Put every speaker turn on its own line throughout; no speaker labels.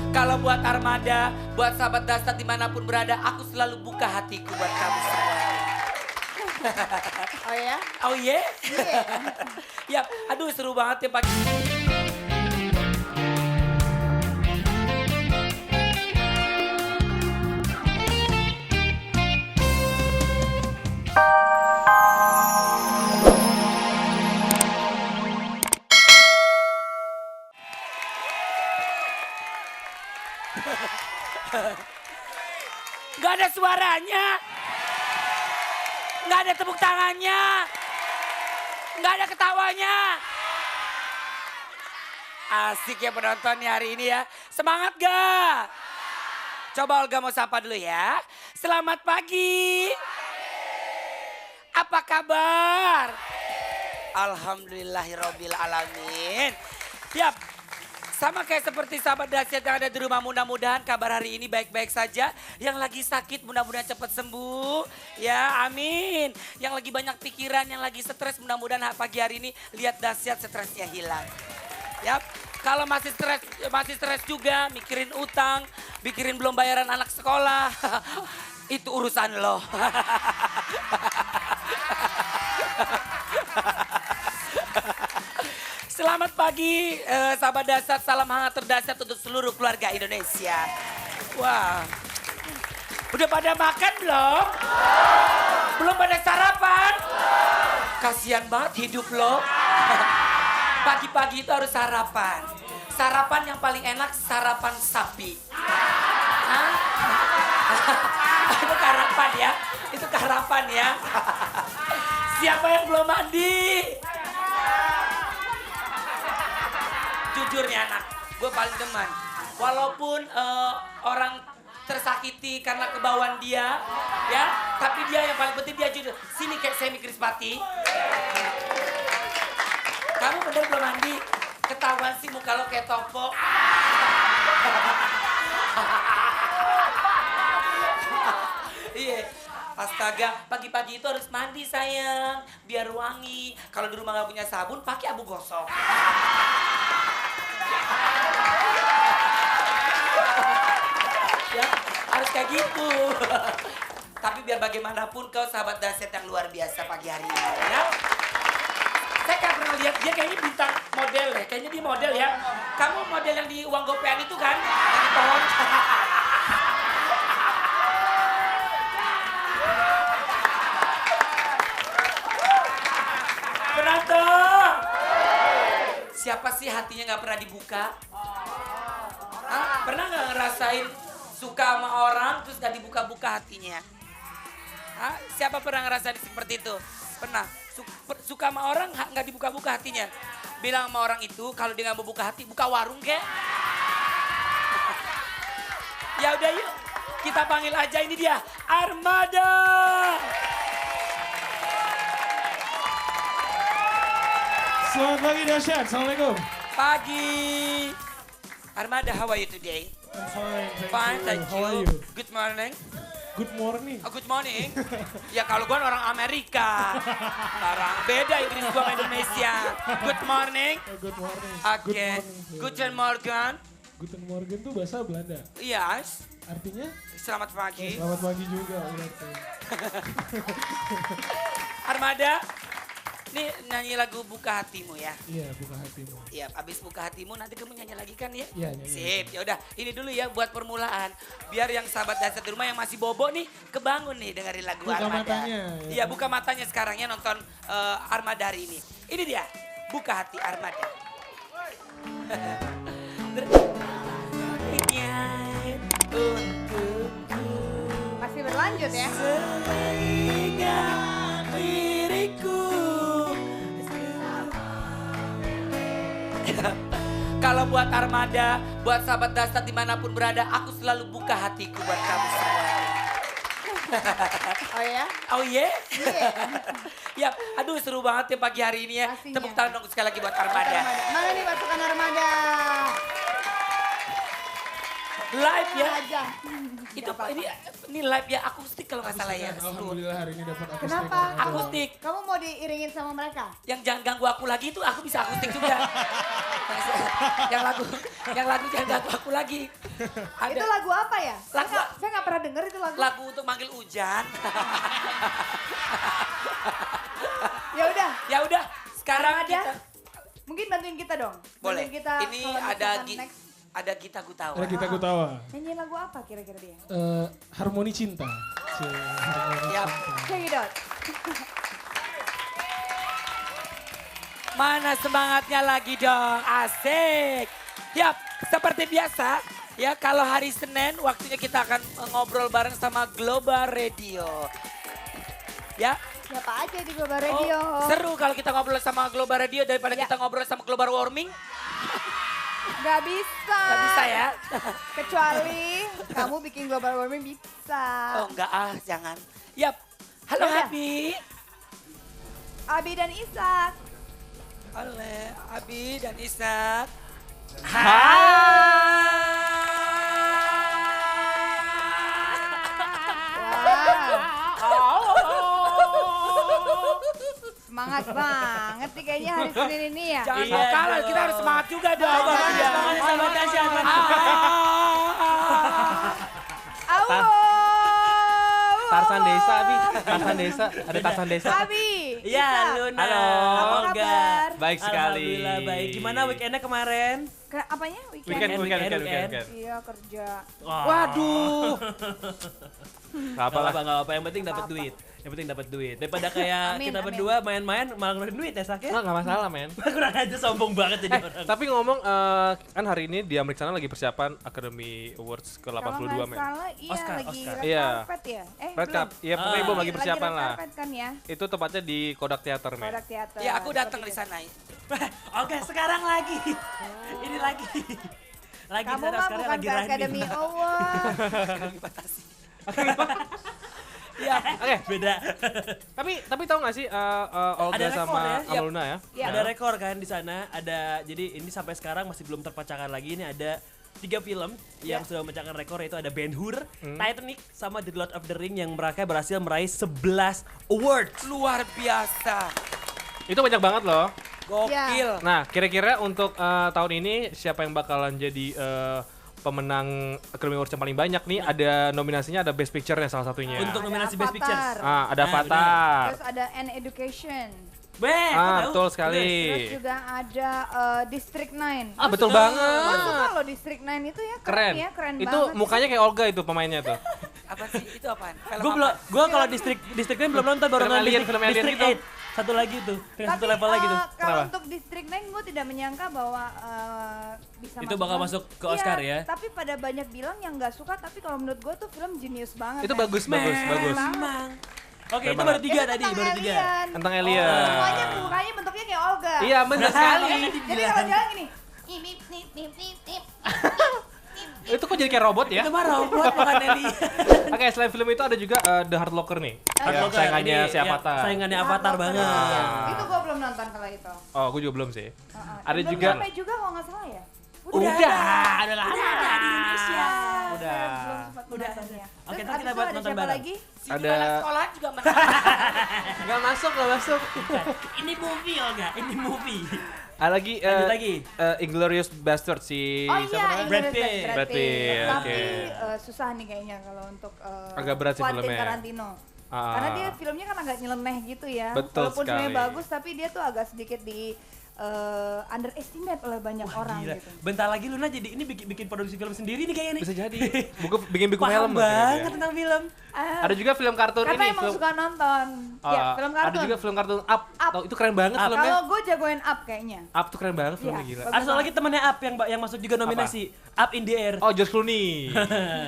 Kalau buat Armada, buat sahabat Dasar dimanapun berada, aku selalu buka hatiku buat kamu semua.
Oh ya?
Oh yeah?
Iya.
Ya, aduh seru banget ya pagi. Gak ada suaranya. Gak ada tepuk tangannya. Gak ada ketawanya. Asik ya penontonnya hari ini ya. Semangat gak? Coba Olga mau sapa dulu ya. Selamat pagi. Apa kabar? Alhamdulillahirabbil alamin. Yap. Sama kayak seperti sahabat dahsyat yang ada di rumah, mudah-mudahan kabar hari ini baik-baik saja. Yang lagi sakit mudah-mudahan cepat sembuh. Ya amin. Yang lagi banyak pikiran, yang lagi stres mudah-mudahan pagi hari ini lihat dahsyat stresnya hilang. Yap. Kalau masih stres juga, mikirin utang, mikirin belum bayaran anak sekolah. Itu urusan lo. Selamat pagi sahabat Dasar, salam hangat terdahsyat untuk seluruh keluarga Indonesia. Wah, udah pada makan belum? Belum pada sarapan? Kasian banget hidup lo. Pagi-pagi itu harus sarapan. Sarapan yang paling enak sarapan sapi. Hah? Itu karapan ya, itu karapan ya. Siapa yang belum mandi? Jujur nih anak, gue paling demen. Walaupun orang tersakiti karena kebauan dia, ya, tapi dia yang paling penting dia jujur. Sini kayak Semi Krispati. Kamu bener belum mandi? Ketahuan sih muka lo kayak topo. Iya. Astaga, pagi-pagi itu harus mandi sayang, biar wangi. Kalau di rumah gak punya sabun, pakai abu gosok. Ya, harus kayak gitu. Tapi biar bagaimanapun kau sahabat dahsyat yang luar biasa pagi hari ini ya. Saya kayak pernah lihat dia kayaknya bintang model ya, kayaknya dia model ya. Kamu model yang di uang gopean itu kan? Yang di pohon. Penonton. Siapa sih hatinya gak pernah dibuka? Hah? Pernah gak ngerasain suka sama orang terus gak dibuka-buka hatinya? Hah? Siapa pernah ngerasain seperti itu? Pernah? Suka sama orang gak dibuka-buka hatinya? Bilang sama orang itu kalau dia gak mau buka hati, buka warung kek? Ya udah yuk, kita panggil aja ini dia, Armada!
Selamat pagi dahsyat, assalamualaikum.
Pagi. Armada, how are you today?
I'm fine,
Fine, thank
How are
you.
you?
Good morning.
Good morning.
Oh, good morning. Ya kalau gua orang Amerika. Orang beda Inggris gua sama Indonesia. Good morning.
Oh, good morning.
Oke. Guten Morgen.
Guten Morgen tuh bahasa Belanda.
Yes.
Artinya?
Selamat pagi.
Selamat pagi juga. Berarti.
Armada. Nih nyanyi lagu Buka Hatimu ya.
Iya, buka hatimu.
Iya, abis buka hatimu nanti kamu nyanyi lagi kan ya?
Iya, nyanyi.
Sip, ya udah. Ini dulu ya buat permulaan. Biar yang sahabat dasar di rumah yang masih bobo nih kebangun nih dengerin lagu
Buka
Armada.
matanya, ya.
Iya, buka matanya sekarang ya nonton Armada hari ini. Ini dia, Buka Hati Armada.
Masih berlanjut ya?
Selingan diriku. Kalau buat Armada, buat sahabat Dasar dimanapun berada, aku selalu buka hatiku buat kamu semua.
Oh ya?
Oh yeah?
Iya.
Ya, aduh seru banget ya pagi hari ini ya.
Pastinya.
Tepuk tangan dong sekali lagi buat Armada.
Mana nih pasukan Armada?
Live ya.
aja.
Itu ini live ya akustik kalau nggak salah ya.
Alhamdulillah hari ini dapat akustik.
Kenapa?
Akustik.
Kamu mau diiringin sama mereka?
Yang jangan ganggu aku lagi itu aku bisa akustik juga. yang lagu jangan ganggu aku lagi. Ada
Itu lagu apa ya?
Lagu-
Saya nggak pernah denger itu lagu.
lagu untuk manggil hujan.
Ya udah,
Ya udah, sekarang
ada?
kita
mungkin bantuin kita dong.
boleh.
Bantuin kita
Ini
kalau
ada
misalkan next.
ada Gita Gutawa.
Ada kita Gutawa.
Nyanyi lagu apa kira-kira dia?
Harmoni Cinta. Harmoni
Yap.
Cinta.
Check it out.
Mana semangatnya lagi dong, asik. Yap, seperti biasa ya kalau hari Senin waktunya kita akan ngobrol bareng sama Global Radio. Ya,
Siapa aja di Global Radio?
seru kalau kita ngobrol sama Global Radio daripada
Ya.
kita ngobrol sama Global Warming.
Gak bisa.
Gak bisa ya?
Kecuali kamu bikin global warming bisa.
Oh enggak jangan. Yap, halo
Yaudah.
Abi.
Abi dan Ishak.
Halo Abi dan Ishak.
Semangat banget nih kayaknya hari Senin ini ya.
Jangan
Iya
mau kalah,
dong.
kita harus semangat juga dong.
Semangat sama Tasya.
Awo.
Tarsan Desa, Abi. Tarsan Desa. Ada Tarsan Desa.
Abi.
Iya,
Ishak.
Luna.
Halo.
Apa
Olga.
kabar?
Baik sekali.
Alhamdulillah baik. Gimana weekendnya kemarin?
Apanya?
Weekend.
Iya kerja.
Waduh.
Gak apa lah.
Gak apa. Yang penting dapat
Apa-apa.
duit. Yang penting dapat duit. Daripada kayak
Amin,
kita
amin.
berdua main-main malah ngeluarin duit ya, Sak ya?
Nggak masalah, men.
Kurang aja sombong banget jadi orang.
Tapi ngomong, kan hari ini di Amerika sana lagi persiapan Academy Awards
Kalau
ke-82,
nggak
men.
salah iya
Oscar,
lagi
Oscar.
red
Iya.
carpet ya?
Red Cup. Iya, pokoknya Ibu lagi persiapan
red
lah.
carpet kan ya?
Itu tepatnya di Kodak Theater, men.
Produk teater.
Ya aku datang di sana.
Oke, sekarang lagi. Ini lagi. Lagi
Kamu
sana,
mah
sekarang
bukan
lagi
ke
running.
Academy Award.
Ya,
Oke,
Beda.
tapi tahu nggak sih Olga
Ada rekor
sama
ya?
Amaluna ya?
Iya.
Ada rekor kan di sana. Ada jadi ini sampai sekarang masih belum terpecahkan lagi. Ini ada 3 film yang sudah memecahkan rekor, yaitu ada Ben-Hur, Titanic, sama The Lord of the Ring yang mereka berhasil meraih 11 awards.
luar biasa.
Itu banyak banget loh.
Gokil.
Nah, kira-kira untuk tahun ini siapa yang bakalan jadi pemenang Academy Awards yang paling banyak nih? Ada nominasinya, ada Best Picture-nya salah satunya.
Untuk
Ada
nominasi Best
Avatar.
Pictures.
Ada
Nah,
Avatar.
Terus ada An Education.
Beh, kok tahu?
Betul sekali.
Terus juga ada District 9.
Betul
Gue
banget.
suka loh District 9 itu ya
Keren.
ya, keren
Itu
banget.
mukanya kayak Olga itu pemainnya tuh.
Apa sih? Itu apaan? Film
Gue
apa?
belum, gue kalau distrik ini belum nonton, baru
Film
nonton
Alien,
District-
film Alien
District
gitu.
8. Satu lagi tuh, dengan
Tapi
satu level lagi tuh.
kalau
Kenapa?
untuk District 9 gue tidak menyangka bahwa bisa
Itu bakal masuk ke Oscar ya?
Tapi pada banyak bilang yang nggak suka, tapi kalau menurut gue tuh film jenius banget.
Itu
men.
bagus.
Memang. Oke,
Keren
itu baru
banget.
3
Itu
tadi,
tentang
baru 3.
alien.
Tentang alien.
Semuanya mukanya bentuknya kayak Olga.
Iya, benar sekali.
Jadi kalau jalan gini. Ip, ip, ip, ip, ip, ip.
Itu kok jadi kayak robot ya?
Itu mah robot bukan alien.
Oke, selain film itu ada juga The Hurt Locker nih.
Hurt
Yang
Locker,
saingannya
ini
si
ya,
Avatar.
saingannya Avatar banget.
Iya, itu gue belum nonton kalau itu.
Oh, gue juga belum sih. Ada
Belum
juga.
sampai juga kalau nggak salah ya.
Udah lama.
Udah ada di Indonesia.
Udah.
Belum sempat menontonnya.
Oke,
Terus
ntar kita
abis itu
buat
ada
nonton
siapa
bareng.
lagi?
Si
Ada-
Dimana sekolah juga menang.
Nggak masuk.
Ini movie enggak? Ini movie.
Ada lagi,
Lanjut lagi.
Inglourious Bastard si
Oh
siapa
iya,
namanya?
Brad
Inglourious
Pitt.
Brad Pitt,
Tapi
oke.
susah nih kayaknya kalau untuk
Agak berat sih
Quentin
filmnya.
Tarantino.
Ah.
Karena dia filmnya kan agak nyeleneh gitu ya.
Betul
Walaupun sebenarnya
sekali.
bagus, tapi dia tuh agak sedikit di underestimate oleh banyak orang
Gila.
gitu.
Bentar lagi Luna jadi ini bikin produksi film sendiri nih kayaknya nih.
Bisa jadi. Bikin buku
Paham
film.
banget tentang film.
Ada juga film kartun
Karena
ini.
emang
film-
suka nonton. Ya, film kartun.
Ada juga film kartun Up.
Up.
Tau, itu keren banget filmnya.
Kalau gue jagoin up kayaknya.
Up tuh keren banget filmnya
Iya,
gila.
bagus.
Ada satu lagi temannya Up yang masuk juga nominasi. Up in the Air.
Oh, George Clooney.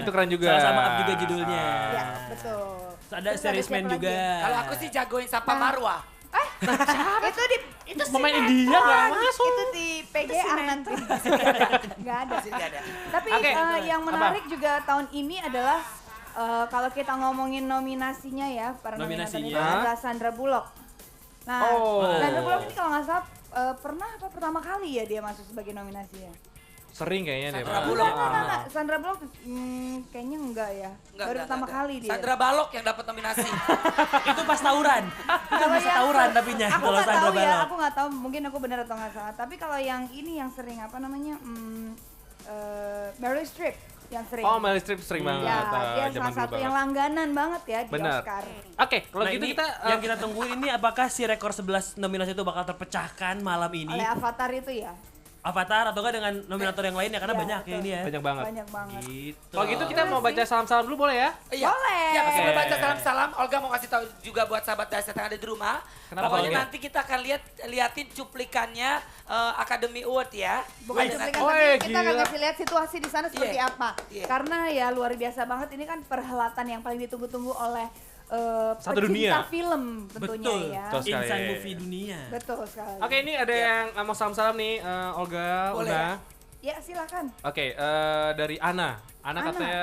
Itu keren juga.
Sama Up juga judulnya.
Ya, betul.
Terus ada
Terus
Serious
siapa
Man
lagi?
juga.
Kalau aku sih jagoin Sapa Marwah.
itu
Pemain
sinetron.
India nggak masuk.
Itu di PGA nanti. Nggak ada.
Masih nggak ada.
Tapi
Oke.
yang menarik juga tahun ini adalah kalau kita ngomongin nominasinya ya, para nominator itu
Nominasinya.
adalah Sandra Bullock. Nah,
Oh.
Sandra Bullock ini kalau nggak salah pernah apa pertama kali ya dia masuk sebagai nominasi ya?
Sering kayaknya deh.
Sandra
Pak.
Bullock.
Enggak. Sandra Bullock kayaknya enggak ya. Baru pertama kali dia.
Sandra Balok yang dapat nominasi.
Itu pas tawuran. Itu pas tawuran tapi nya
Aku
kalau
nggak
Sandra
tahu ya,
Bullock.
aku nggak tahu mungkin aku benar atau nggak salah. Tapi kalau yang ini yang sering apa namanya, Meryl Streep yang sering.
Oh, Meryl Streep sering banget.
Ya, dia
zaman
salah
dulu
satu yang
banget.
langganan banget ya di
Bener.
Oscar.
Oke, kalau
Nah,
gitu
ini
kita
yang kita tungguin ini apakah si rekor 11 nominasi itu bakal terpecahkan malam ini?
Oleh Avatar itu ya,
Avatar atau enggak dengan nominator yang lainnya karena
Iya,
banyak ya
betul.
ini ya.
banyak banget.
banyak banget.
Gitu.
Kalau gitu kita
Iya
mau
sih.
baca salam-salam dulu boleh ya?
Iya.
Boleh.
Ya, sebelum
Oke.
baca salam-salam, Olga mau kasih tahu juga buat sahabat Dasyat yang ada di rumah.
Kenapa,
Pokoknya
Olga?
nanti kita akan liatin cuplikannya Academy Award ya.
Bukan
Ada
cuplikan,
Oh,
tapi kita akan
gila.
kasih lihat situasi di sana seperti
Iya.
apa.
Iya.
Karena ya luar biasa banget, ini kan perhelatan yang paling ditunggu-tunggu oleh
Satu
pecinta
dunia.
film tentunya
Betul.
ya.
Betul sekali.
Insan movie dunia.
Betul sekali.
Oke, ini ada yang mau salam-salam nih, Olga,
Boleh
Una.
ya?
Ya silakan.
Oke, dari Ana. Ana katanya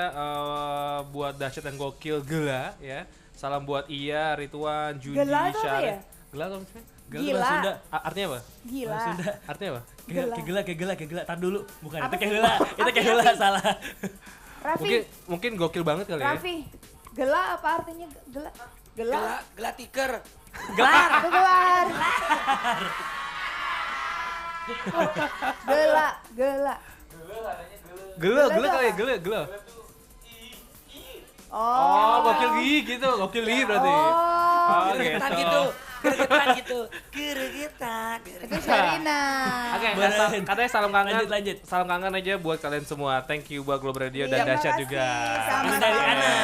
buat Dahsyat dan Gokil Gela ya. Salam buat Iya, Rituan, Judi,
Gela itu apa
Syarif.
ya?
Gela apa maksudnya?
Gila.
Gila.
Bahasa Sunda.
Artinya apa?
Gila.
Bahasa Sunda.
Artinya apa?
Gela.
Kayak gila. Tar dulu. Bukan
Apa
itu kayak
sih?
gila. Itu kayak
Apa
gila
sih?
salah.
Raffi,
Mungkin gokil banget kali ya.
Raffi, gela apa artinya gela? Gela.
Gela tiker.
Gelar.
Keluar. Gela.
Gela
Gela
kali ya,
apa?
gela.
Oh.
Oh, gokil gitu. Gokil berarti.
Oh.
Gregetan gitu. Gregetan.
Itu Sherina.
Oke,
Beneran.
katanya salam kangen.
Lanjut.
Salam kangen aja buat kalian semua. Thank you buat Global Radio dan
Terima
Dahsyat
kasih.
juga.
Sama.
Itu dari
Sama.
Ana.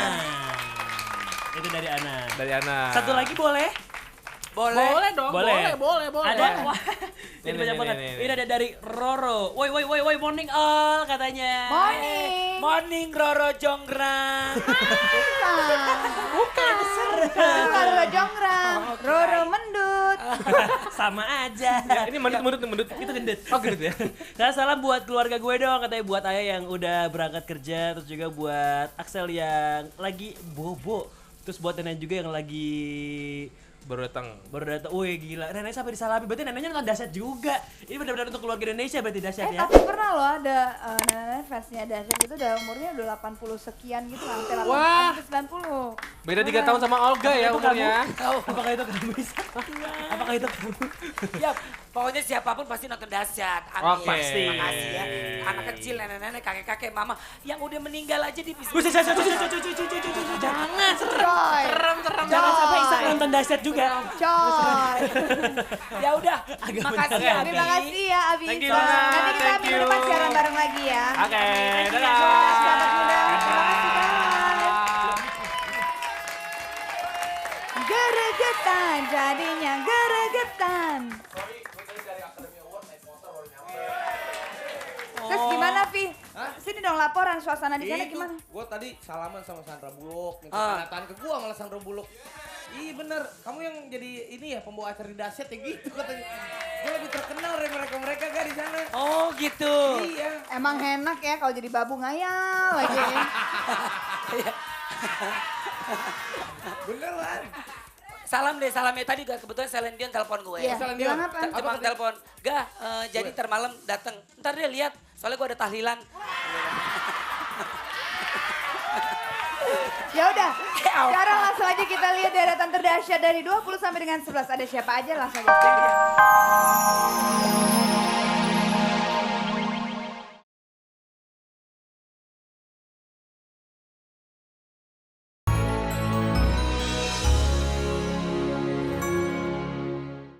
Itu dari Ana.
Dari Ana.
Satu lagi boleh?
Boleh.
dong.
Boleh.
Boleh.
Ada. Wah.
Ini,
Ini banyak banget.
ini.
Ini ada dari Roro. Woi, morning all katanya.
Morning.
Morning Roro Jonggrang.
Bukan. Roro Jonggrang. Roro Mendut.
Sama aja.
Ini mendut.
Itu gendut.
Oh, gendut ya.
Nah, salam buat keluarga gue dong, katanya buat Ayah yang udah berangkat kerja, terus juga buat Axel yang lagi bobo, terus buat nenek juga yang lagi
Baru datang.
wih gila, neneknya sampai disalami, berarti neneknya nonton Dahsyat juga. Ini benar-benar untuk keluarga Indonesia berarti Dahsyat ya.
Tapi pernah loh ada nenek fansnya Dahsyat itu udah umurnya udah 80 sekian gitu lah, hampir
Wah.
90.
Beda 3 tahun sama Olga ya
Itu
umurnya.
Apakah itu kamu bisa? Apakah itu kamu?
Ya, pokoknya siapapun pasti nonton Dahsyat.
Oh,
Amin.
pasti.
Makasih ya. Anak kecil, nenek-nenek, kakek-kakek, mama yang udah meninggal aja di
Jangan.
Coy.
Jangan sampai Isak nonton Dahsyat juga.
Coy.
Ya udah,
Agak
makasih
bener.
ya.
Terima
Abi.
kasih ya Abi.
Thank you,
Nanti
Luna.
kita
Thank
minggu depan
you.
siaran bareng lagi ya.
Oke,
Sahabat
dadah.
muda. Terima kasih banget. Geregetan jadinya geregetan. Terus gimana Vi? Sini dong laporan suasana di sana gimana?
Gue tadi salaman sama Sandra Bullock, minta
Ah.
tanda tangan ke gue malah Sandra Bullock. Iya bener, kamu yang jadi ini ya pembawa acara di Dahsyat ya gitu katanya. Gue lebih terkenal dari mereka gak di sana.
Oh gitu.
Iya.
Emang enak ya kalau jadi babu ngayal lagi.
Beneran.
Salam deh, salamnya tadi kebetulan Celine Dion telepon gue.
Iya,
Celine
bilang
Dion.
apa?
Cuma telepon, Gah, jadi ntar malam dateng. Ntar dia lihat, soalnya gue ada tahlilan.
Ya udah,
Ya Allah.
sekarang langsung aja kita lihat deretan terdahsyat dari 20 sampai dengan 11 ada siapa aja langsung aja.